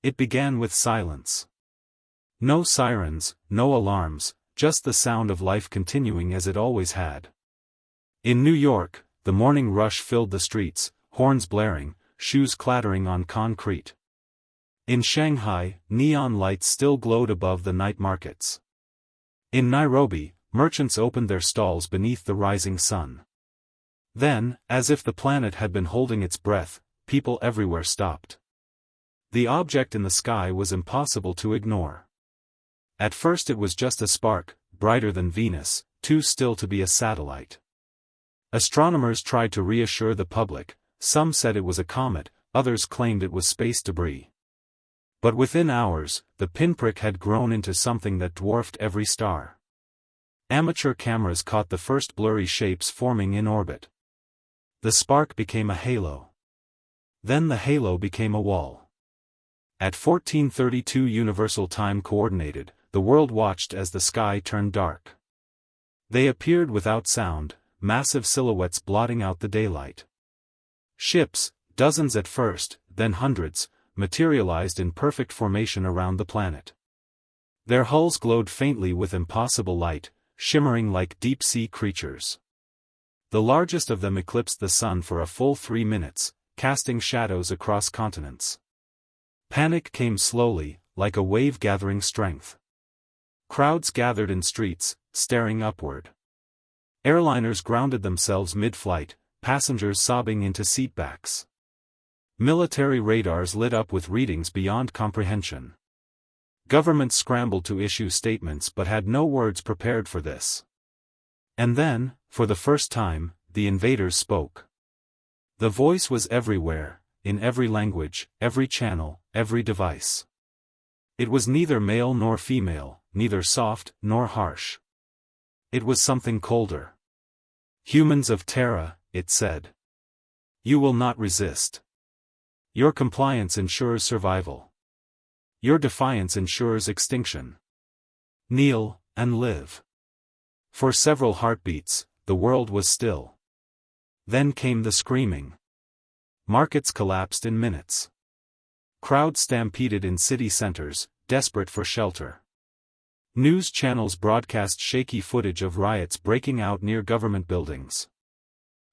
It began with silence. No sirens, no alarms, just the sound of life continuing as it always had. In New York, the morning rush filled the streets, horns blaring, shoes clattering on concrete. In Shanghai, neon lights still glowed above the night markets. In Nairobi, merchants opened their stalls beneath the rising sun. Then, as if the planet had been holding its breath, people everywhere stopped. The object in the sky was impossible to ignore. At first it was just a spark, brighter than Venus, too still to be a satellite. Astronomers tried to reassure the public, some said it was a comet, others claimed it was space debris. But within hours, the pinprick had grown into something that dwarfed every star. Amateur cameras caught the first blurry shapes forming in orbit. The spark became a halo. Then the halo became a wall. At 1432 Universal Time Coordinated, the world watched as the sky turned dark. They appeared without sound, massive silhouettes blotting out the daylight. Ships, dozens at first, then hundreds, materialized in perfect formation around the planet. Their hulls glowed faintly with impossible light, shimmering like deep-sea creatures. The largest of them eclipsed the sun for a full 3 minutes, casting shadows across continents. Panic came slowly, like a wave gathering strength. Crowds gathered in streets, staring upward. Airliners grounded themselves mid-flight, passengers sobbing into seatbacks. Military radars lit up with readings beyond comprehension. Governments scrambled to issue statements but had no words prepared for this. And then, for the first time, the invaders spoke. The voice was everywhere, in every language, every channel, every device. It was neither male nor female, neither soft nor harsh. It was something colder. Humans of Terra, it said. You will not resist. Your compliance ensures survival. Your defiance ensures extinction. Kneel, and live. For several heartbeats, the world was still. Then came the screaming. Markets collapsed in minutes. Crowds stampeded in city centers, desperate for shelter. News channels broadcast shaky footage of riots breaking out near government buildings.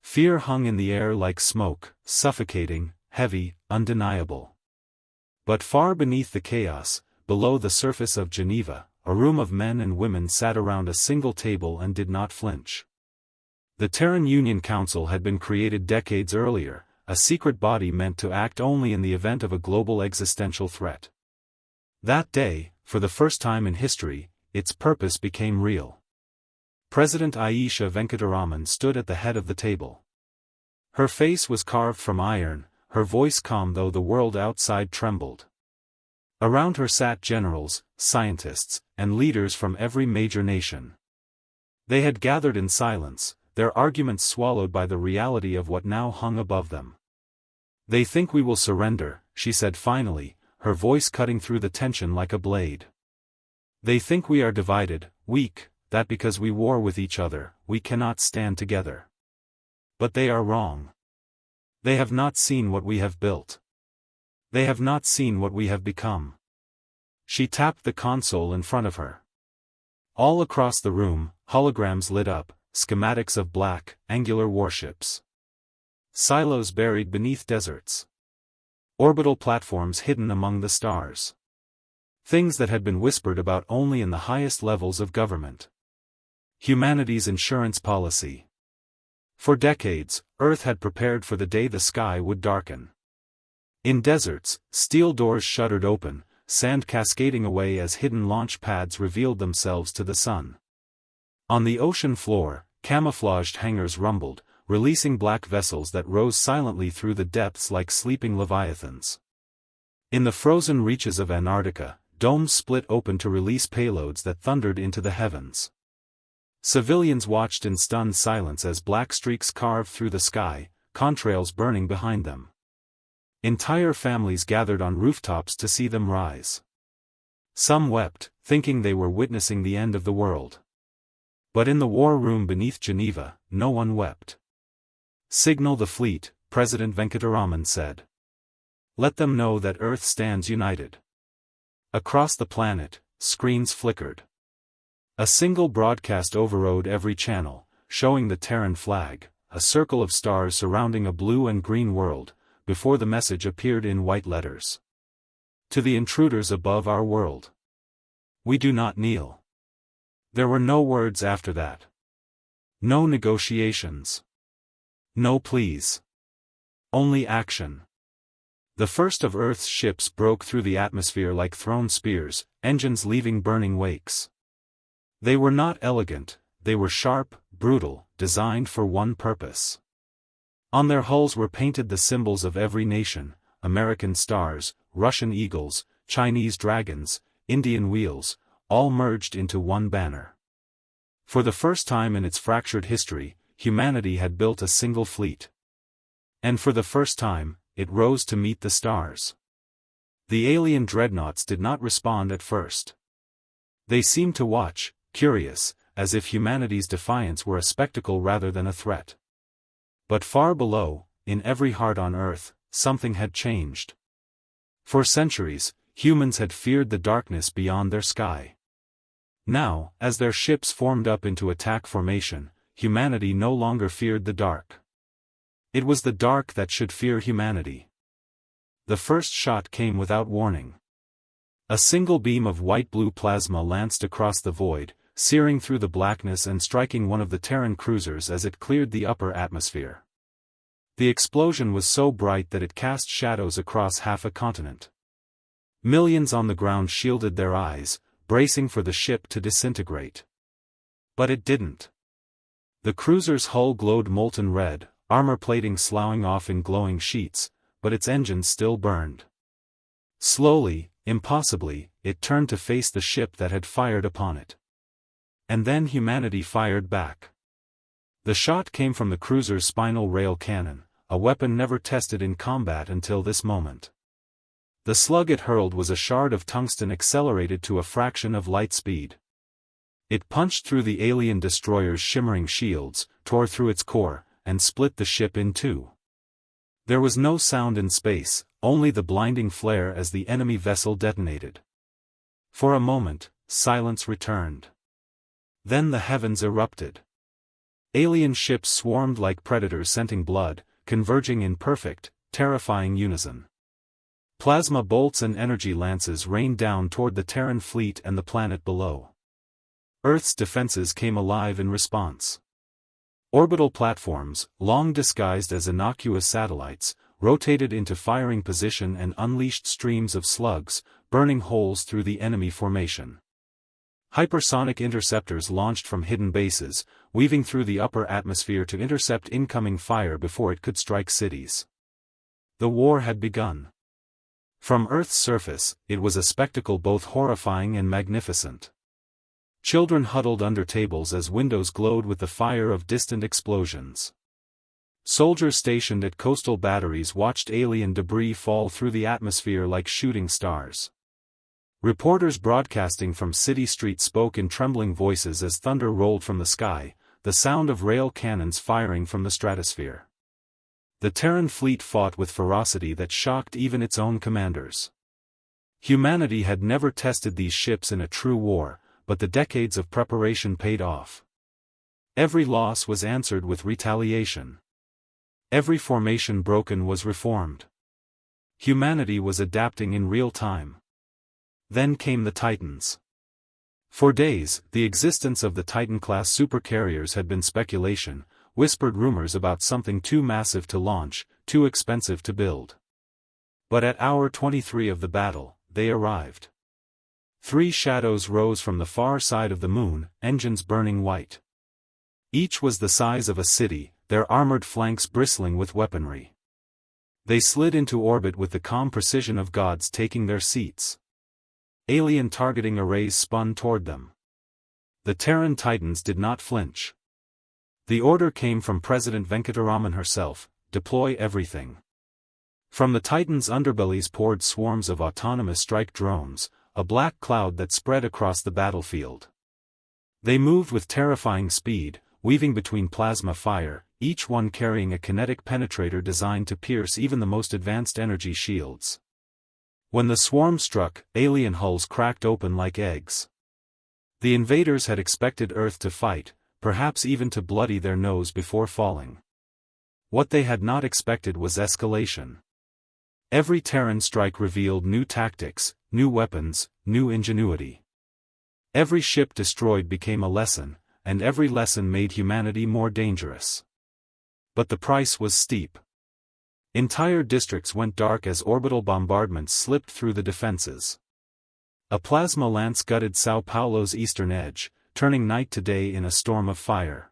Fear hung in the air like smoke, suffocating, heavy, undeniable. But far beneath the chaos, below the surface of Geneva, a room of men and women sat around a single table and did not flinch. The Terran Union Council had been created decades earlier, a secret body meant to act only in the event of a global existential threat. That day, for the first time in history, its purpose became real. President Aisha Venkataraman stood at the head of the table. Her face was carved from iron, her voice calm though the world outside trembled. Around her sat generals, scientists, and leaders from every major nation. They had gathered in silence, their arguments swallowed by the reality of what now hung above them. They think we will surrender, she said finally, her voice cutting through the tension like a blade. They think we are divided, weak, that because we war with each other, we cannot stand together. But they are wrong. They have not seen what we have built. They have not seen what we have become. She tapped the console in front of her. All across the room, holograms lit up, schematics of black, angular warships. Silos buried beneath deserts. Orbital platforms hidden among the stars. Things that had been whispered about only in the highest levels of government. Humanity's insurance policy. For decades, Earth had prepared for the day the sky would darken. In deserts, steel doors shuddered open, sand cascading away as hidden launch pads revealed themselves to the sun. On the ocean floor, camouflaged hangars rumbled, releasing black vessels that rose silently through the depths like sleeping leviathans. In the frozen reaches of Antarctica, domes split open to release payloads that thundered into the heavens. Civilians watched in stunned silence as black streaks carved through the sky, contrails burning behind them. Entire families gathered on rooftops to see them rise. Some wept, thinking they were witnessing the end of the world. But in the war room beneath Geneva, no one wept. Signal the fleet, President Venkataraman said. Let them know that Earth stands united. Across the planet, screens flickered. A single broadcast overrode every channel, showing the Terran flag, a circle of stars surrounding a blue and green world, before the message appeared in white letters. To the intruders above our world. We do not kneel. There were no words after that. No negotiations. No pleas. Only action. The first of Earth's ships broke through the atmosphere like thrown spears, engines leaving burning wakes. They were not elegant, they were sharp, brutal, designed for one purpose. On their hulls were painted the symbols of every nation: American stars, Russian eagles, Chinese dragons, Indian wheels, all merged into one banner. For the first time in its fractured history, humanity had built a single fleet. And for the first time, it rose to meet the stars. The alien dreadnoughts did not respond at first. They seemed to watch, curious, as if humanity's defiance were a spectacle rather than a threat. But far below, in every heart on Earth, something had changed. For centuries, humans had feared the darkness beyond their sky. Now, as their ships formed up into attack formation, humanity no longer feared the dark. It was the dark that should fear humanity. The first shot came without warning. A single beam of white-blue plasma lanced across the void, searing through the blackness and striking one of the Terran cruisers as it cleared the upper atmosphere. The explosion was so bright that it cast shadows across half a continent. Millions on the ground shielded their eyes, bracing for the ship to disintegrate. But it didn't. The cruiser's hull glowed molten red, armor plating sloughing off in glowing sheets, but its engines still burned. Slowly, impossibly, it turned to face the ship that had fired upon it. And then humanity fired back. The shot came from the cruiser's spinal rail cannon, a weapon never tested in combat until this moment. The slug it hurled was a shard of tungsten accelerated to a fraction of light speed. It punched through the alien destroyer's shimmering shields, tore through its core, and split the ship in two. There was no sound in space, only the blinding flare as the enemy vessel detonated. For a moment, silence returned. Then the heavens erupted. Alien ships swarmed like predators scenting blood, converging in perfect, terrifying unison. Plasma bolts and energy lances rained down toward the Terran fleet and the planet below. Earth's defenses came alive in response. Orbital platforms, long disguised as innocuous satellites, rotated into firing position and unleashed streams of slugs, burning holes through the enemy formation. Hypersonic interceptors launched from hidden bases, weaving through the upper atmosphere to intercept incoming fire before it could strike cities. The war had begun. From Earth's surface, it was a spectacle both horrifying and magnificent. Children huddled under tables as windows glowed with the fire of distant explosions. Soldiers stationed at coastal batteries watched alien debris fall through the atmosphere like shooting stars. Reporters broadcasting from city streets spoke in trembling voices as thunder rolled from the sky, the sound of rail cannons firing from the stratosphere. The Terran fleet fought with ferocity that shocked even its own commanders. Humanity had never tested these ships in a true war, but the decades of preparation paid off. Every loss was answered with retaliation. Every formation broken was reformed. Humanity was adapting in real time. Then came the Titans. For days, the existence of the Titan-class supercarriers had been speculation, whispered rumors about something too massive to launch, too expensive to build. But at hour 23 of the battle, they arrived. 3 shadows rose from the far side of the moon, engines burning white. Each was the size of a city, their armored flanks bristling with weaponry. They slid into orbit with the calm precision of gods taking their seats. Alien targeting arrays spun toward them. The Terran Titans did not flinch. The order came from President Venkataraman herself: deploy everything. From the Titans' underbellies poured swarms of autonomous strike drones, a black cloud that spread across the battlefield. They moved with terrifying speed, weaving between plasma fire, each one carrying a kinetic penetrator designed to pierce even the most advanced energy shields. When the swarm struck, alien hulls cracked open like eggs. The invaders had expected Earth to fight, perhaps even to bloody their nose before falling. What they had not expected was escalation. Every Terran strike revealed new tactics, new weapons, new ingenuity. Every ship destroyed became a lesson, and every lesson made humanity more dangerous. But the price was steep. Entire districts went dark as orbital bombardments slipped through the defenses. A plasma lance gutted São Paulo's eastern edge, turning night to day in a storm of fire.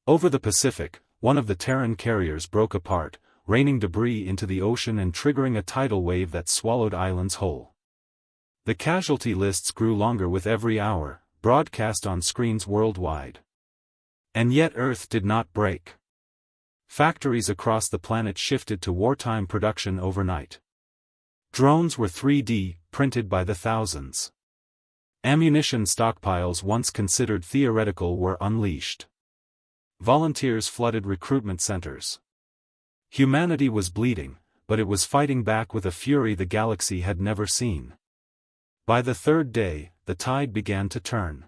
Over the Pacific, one of the Terran carriers broke apart, raining debris into the ocean and triggering a tidal wave that swallowed islands whole. The casualty lists grew longer with every hour, broadcast on screens worldwide. And yet Earth did not break. Factories across the planet shifted to wartime production overnight. Drones were 3D printed by the thousands. Ammunition stockpiles once considered theoretical were unleashed. Volunteers flooded recruitment centers. Humanity was bleeding, but it was fighting back with a fury the galaxy had never seen. By the third day, the tide began to turn.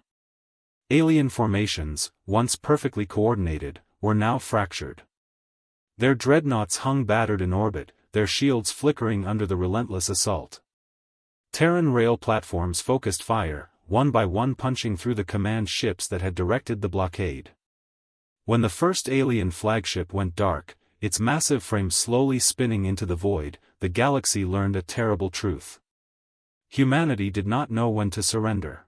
Alien formations, once perfectly coordinated, were now fractured. Their dreadnoughts hung battered in orbit, their shields flickering under the relentless assault. Terran rail platforms focused fire, one by one punching through the command ships that had directed the blockade. When the first alien flagship went dark, its massive frame slowly spinning into the void, the galaxy learned a terrible truth. Humanity did not know when to surrender.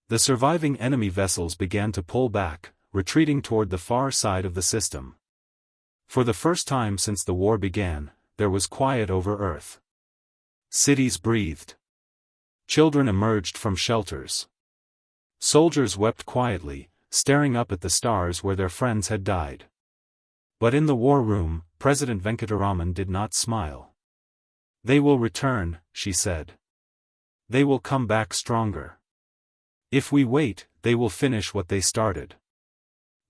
The surviving enemy vessels began to pull back, retreating toward the far side of the system. For the first time since the war began, there was quiet over Earth. Cities breathed. Children emerged from shelters. Soldiers wept quietly, staring up at the stars where their friends had died. But in the war room, President Venkataraman did not smile. "They will return," she said. "They will come back stronger. If we wait, they will finish what they started."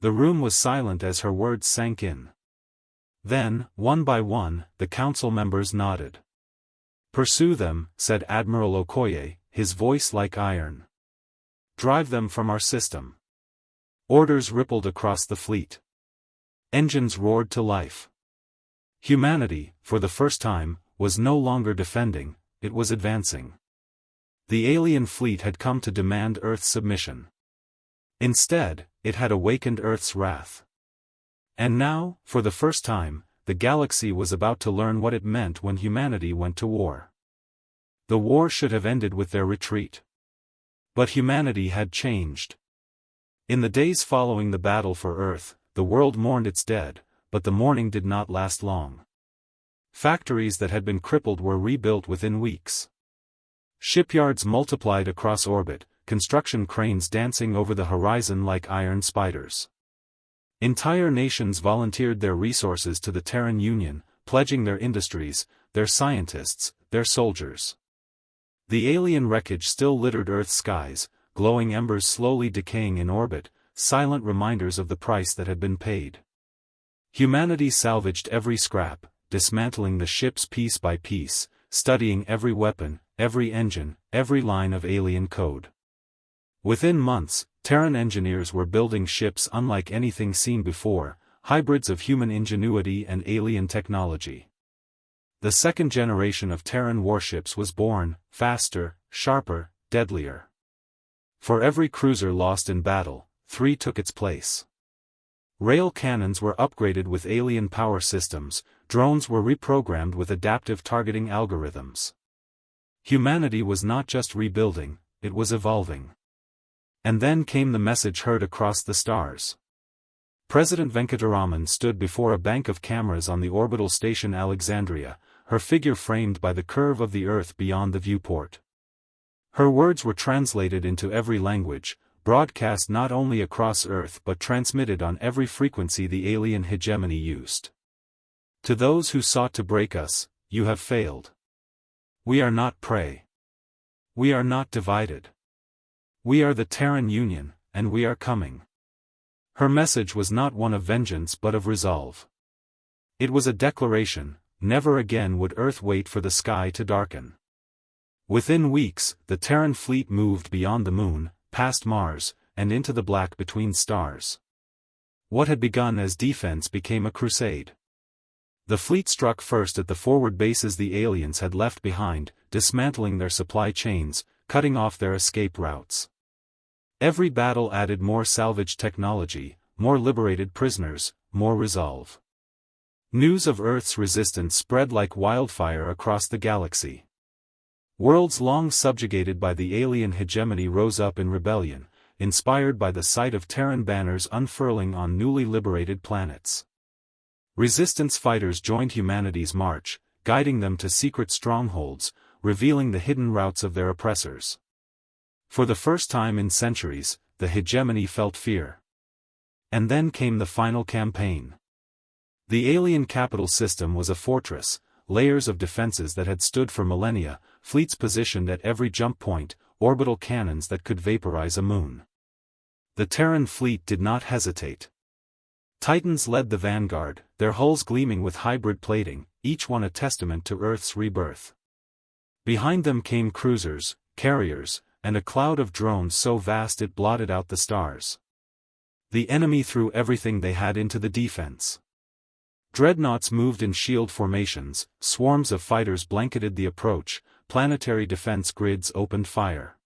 The room was silent as her words sank in. Then, one by one, the council members nodded. "Pursue them," said Admiral Okoye, his voice like iron. "Drive them from our system." Orders rippled across the fleet. Engines roared to life. Humanity, for the first time, was no longer defending, it was advancing. The alien fleet had come to demand Earth's submission. Instead, it had awakened Earth's wrath. And now, for the first time, the galaxy was about to learn what it meant when humanity went to war. The war should have ended with their retreat. But humanity had changed. In the days following the battle for Earth, the world mourned its dead, but the mourning did not last long. Factories that had been crippled were rebuilt within weeks. Shipyards multiplied across orbit, construction cranes dancing over the horizon like iron spiders. Entire nations volunteered their resources to the Terran Union, pledging their industries, their scientists, their soldiers. The alien wreckage still littered Earth's skies, glowing embers slowly decaying in orbit, silent reminders of the price that had been paid. Humanity salvaged every scrap, dismantling the ships piece by piece, studying every weapon, every engine, every line of alien code. Within months, Terran engineers were building ships unlike anything seen before, hybrids of human ingenuity and alien technology. The second generation of Terran warships was born, faster, sharper, deadlier. For every cruiser lost in battle, 3 took its place. Rail cannons were upgraded with alien power systems, drones were reprogrammed with adaptive targeting algorithms. Humanity was not just rebuilding, it was evolving. And then came the message heard across the stars. President Venkataraman stood before a bank of cameras on the orbital station Alexandria, her figure framed by the curve of the Earth beyond the viewport. Her words were translated into every language, broadcast not only across Earth but transmitted on every frequency the alien hegemony used. "To those who sought to break us, you have failed. We are not prey. We are not divided. We are the Terran Union, and we are coming." Her message was not one of vengeance but of resolve. It was a declaration: never again would Earth wait for the sky to darken. Within weeks, the Terran fleet moved beyond the Moon, past Mars, and into the black between stars. What had begun as defense became a crusade. The fleet struck first at the forward bases the aliens had left behind, dismantling their supply chains, cutting off their escape routes. Every battle added more salvage technology, more liberated prisoners, more resolve. News of Earth's resistance spread like wildfire across the galaxy. Worlds long subjugated by the alien hegemony rose up in rebellion, inspired by the sight of Terran banners unfurling on newly liberated planets. Resistance fighters joined humanity's march, guiding them to secret strongholds, revealing the hidden routes of their oppressors. For the first time in centuries, the hegemony felt fear. And then came the final campaign. The alien capital system was a fortress, layers of defenses that had stood for millennia, fleets positioned at every jump point, orbital cannons that could vaporize a moon. The Terran fleet did not hesitate. Titans led the vanguard, their hulls gleaming with hybrid plating, each one a testament to Earth's rebirth. Behind them came cruisers, carriers, and a cloud of drones so vast it blotted out the stars. The enemy threw everything they had into the defense. Dreadnoughts moved in shield formations, swarms of fighters blanketed the approach, planetary defense grids opened fire.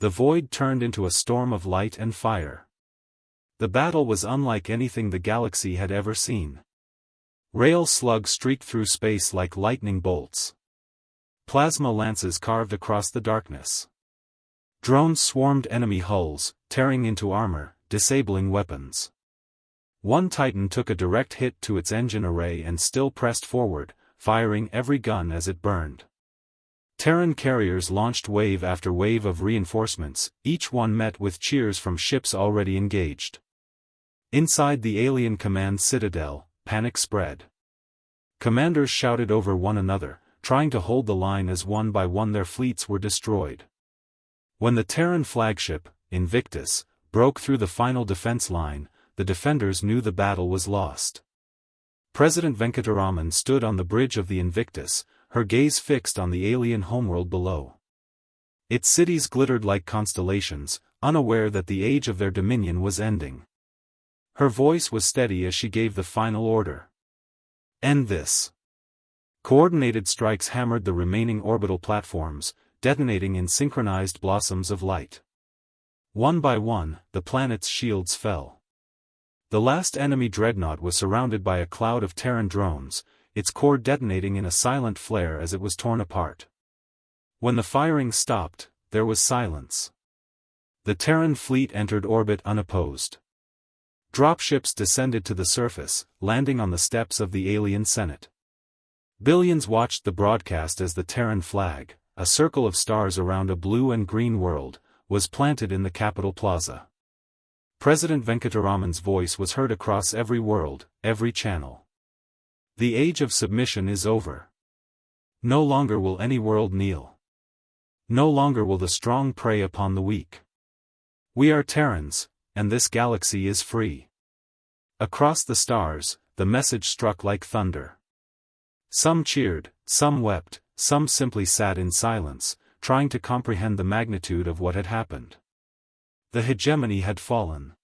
The void turned into a storm of light and fire. The battle was unlike anything the galaxy had ever seen. Rail slugs streaked through space like lightning bolts. Plasma lances carved across the darkness. Drones swarmed enemy hulls, tearing into armor, disabling weapons. One Titan took a direct hit to its engine array and still pressed forward, firing every gun as it burned. Terran carriers launched wave after wave of reinforcements, each one met with cheers from ships already engaged. Inside the alien command citadel, panic spread. Commanders shouted over one another, trying to hold the line as one by one their fleets were destroyed. When the Terran flagship, Invictus, broke through the final defense line, the defenders knew the battle was lost. President Venkataraman stood on the bridge of the Invictus, her gaze fixed on the alien homeworld below. Its cities glittered like constellations, unaware that the age of their dominion was ending. Her voice was steady as she gave the final order. End this. Coordinated strikes hammered the remaining orbital platforms, detonating in synchronized blossoms of light. One by one, the planet's shields fell. The last enemy dreadnought was surrounded by a cloud of Terran drones, its core detonating in a silent flare as it was torn apart. When the firing stopped, there was silence. The Terran fleet entered orbit unopposed. Dropships descended to the surface, landing on the steps of the alien Senate. Billions watched the broadcast as the Terran flag, a circle of stars around a blue and green world, was planted in the Capitol Plaza. President Venkataraman's voice was heard across every world, every channel. The age of submission is over. No longer will any world kneel. No longer will the strong prey upon the weak. We are Terrans, and this galaxy is free. Across the stars, the message struck like thunder. Some cheered, some wept, some simply sat in silence, trying to comprehend the magnitude of what had happened. The hegemony had fallen.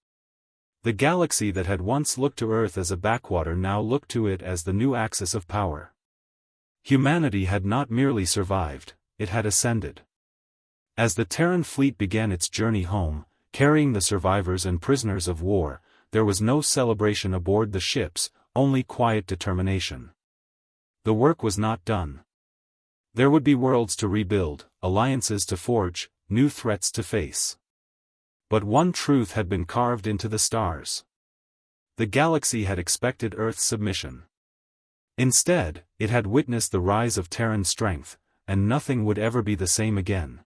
The galaxy that had once looked to Earth as a backwater now looked to it as the new axis of power. Humanity had not merely survived, it had ascended. As the Terran fleet began its journey home, carrying the survivors and prisoners of war, there was no celebration aboard the ships, only quiet determination. The work was not done. There would be worlds to rebuild, alliances to forge, new threats to face. But one truth had been carved into the stars. The galaxy had expected Earth's submission. Instead, it had witnessed the rise of Terran strength, and nothing would ever be the same again.